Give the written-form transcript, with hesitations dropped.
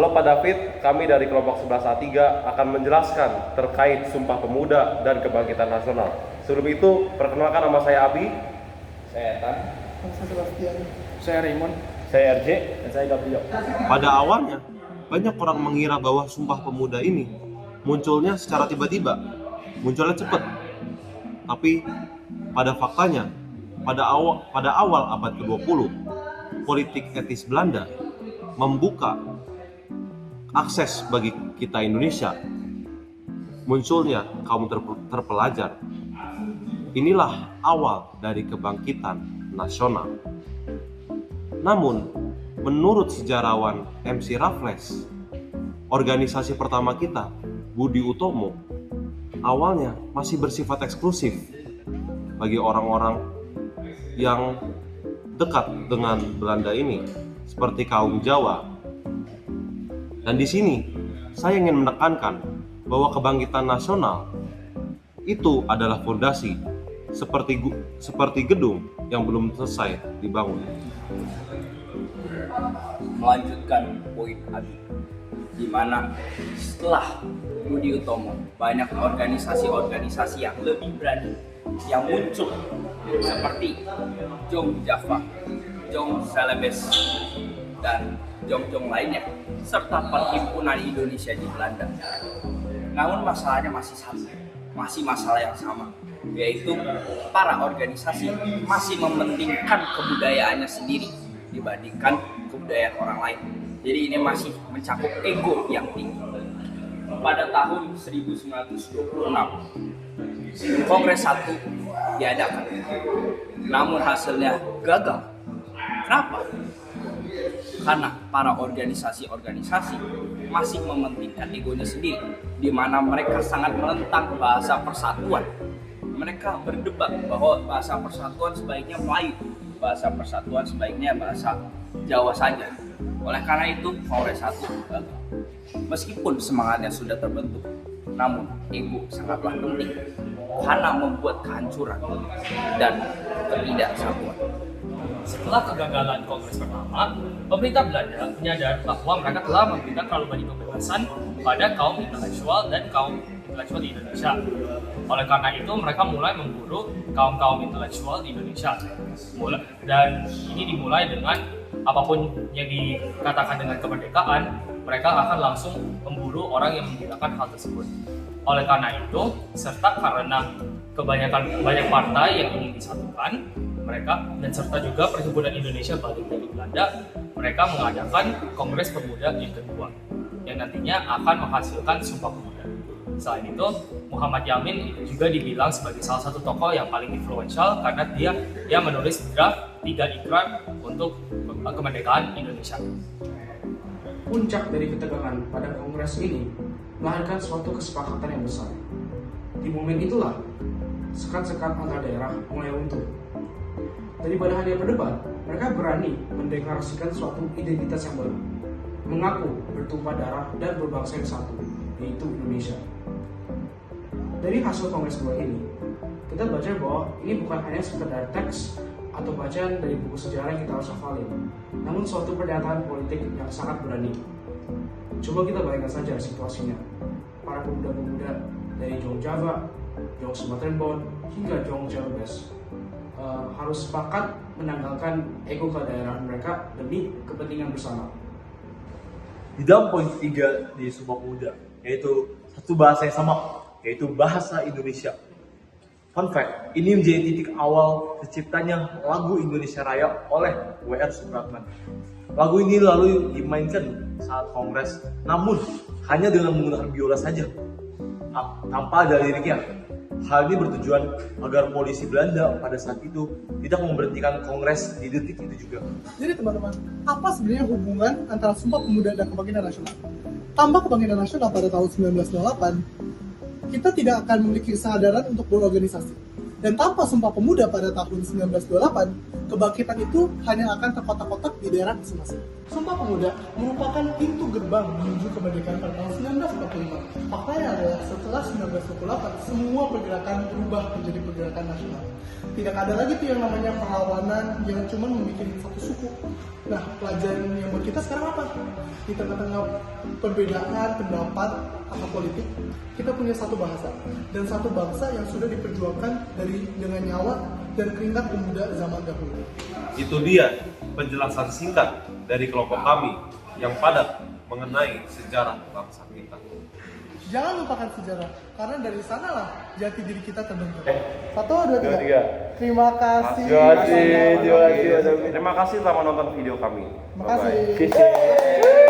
Halo Pak David, kami dari kelompok 11A3 akan menjelaskan terkait Sumpah Pemuda dan Kebangkitan Nasional. Sebelum itu, perkenalkan nama saya Abi. Saya Etan. Saya Sebastian. Saya Raymond. Saya RJ. Dan saya Gabriel. Pada awalnya, banyak orang mengira bahwa Sumpah Pemuda ini munculnya secara tiba-tiba, munculnya cepat. Tapi pada faktanya, pada awal abad ke-20, politik etis Belanda membuka akses bagi kita Indonesia, munculnya kaum terpelajar. Inilah awal dari kebangkitan nasional. Namun, menurut sejarawan MC Raffles, organisasi pertama kita, Budi Utomo, awalnya masih bersifat eksklusif bagi orang-orang yang dekat dengan Belanda ini, seperti kaum Jawa. Dan di sini saya ingin menekankan bahwa kebangkitan nasional itu adalah fondasi seperti gedung yang belum selesai dibangun. Melanjutkan poin Abi, di mana setelah Budi Utomo banyak organisasi-organisasi yang lebih berani yang muncul seperti Jong Java, Jong Celebes, dan Jong lainnya, serta Perhimpunan Indonesia di Belanda. Namun masalahnya masih sama, masih masalah yang sama, yaitu para organisasi masih mementingkan kebudayaannya sendiri dibandingkan kebudayaan orang lain. Jadi ini masih mencakup ego yang tinggi. Pada tahun 1926, Kongres 1 diadakan, namun hasilnya gagal. Kenapa? Karena para organisasi-organisasi masih mementingkan egonya sendiri, di mana mereka sangat menentang bahasa persatuan. Mereka berdebat bahwa bahasa persatuan sebaiknya Melayu, bahasa persatuan sebaiknya bahasa Jawa saja. Oleh karena itu, Kongres 1 gagal. Meskipun semangatnya sudah terbentuk, namun ego sangatlah penting karena membuat kehancuran dan ketidaksatuan. Setelah kegagalan Kongres pertama, pemerintah Belanda menyadari bahwa mereka telah memberikan terlalu banyak kebebasan pada kaum intelektual dan kaum intelektual di Indonesia. Oleh karena itu, mereka mulai memburu kaum intelektual di Indonesia. Dan ini dimulai dengan apapun yang dikatakan dengan kemerdekaan, mereka akan langsung memburu orang yang menggunakan hal tersebut. Oleh karena itu, serta karena banyak partai yang ingin disatukan, mereka dan serta juga Perhimpunan Indonesia balik dari Belanda, mereka mengadakan Kongres Pemuda yang kedua, yang nantinya akan menghasilkan Sumpah Pemuda. Selain itu, Muhammad Yamin juga dibilang sebagai salah satu tokoh yang paling influential karena dia menulis draft 3 ikrar untuk kemerdekaan Indonesia. Puncak dari ketegangan pada kongres ini melahirkan suatu kesepakatan yang besar. Di momen itulah, sekat-sekat antar daerah mulai runtuh. Daripada hanya berdebat, mereka berani mendeklarasikan suatu identitas yang baru, mengaku bertumpah darah dan berbangsa yang satu, yaitu Indonesia. Dari hasil kongres 2 ini, kita baca bahwa ini bukan hanya sekedar teks atau bacaan dari buku sejarah yang kita harus hafalin, namun suatu pernyataan politik yang sangat berani. Coba kita bayangkan saja situasinya. Para pemuda-pemuda dari Jong Java, Jong Sumatera, hingga Jong Celebes harus sepakat menanggalkan ego kedaerahan mereka demi kepentingan bersama. Di dalam poin 3 di Sumpah Pemuda, yaitu satu bahasa yang sama, yaitu bahasa Indonesia. Fun fact, ini menjadi titik awal terciptanya lagu Indonesia Raya oleh W.R. Supratman. Lagu ini lalu dimainkan saat kongres, namun hanya dengan menggunakan biola saja, tanpa ada liriknya. Hal ini bertujuan agar polisi Belanda pada saat itu tidak memberhentikan kongres di detik itu juga. Jadi teman-teman, apa sebenarnya hubungan antara Sumpah Pemuda dan Kebangkitan Nasional? Tanpa Kebangkitan Nasional pada tahun 1928, kita tidak akan memiliki kesadaran untuk berorganisasi. Dan tanpa Sumpah Pemuda pada tahun 1928, kebangkitan itu hanya akan terkotak-kotak di daerah masing-masing. Sumpah Pemuda merupakan pintu gerbang menuju kemerdekaan pada tahun 1945. Faktanya adalah setelah 1928, semua pergerakan berubah menjadi pergerakan nasional. Tidak ada lagi tuh yang namanya perlawanan yang cuma membuat satu suku. Nah, pelajaran yang buat kita sekarang apa? Di tengah-tengah perbedaan pendapat atau politik, kita punya satu bahasa dan satu bangsa yang sudah diperjuangkan dengan nyawa dan keringat pemuda zaman dahulu. Itu dia penjelasan singkat dari kelompok kami yang padat mengenai sejarah bangsa kita. Jangan lupakan sejarah, karena dari sanalah jati diri kita terbentuk. 1, 2, 3. Terima kasih. Terima kasih telah menonton video kami. Terima kasih. Bye-bye.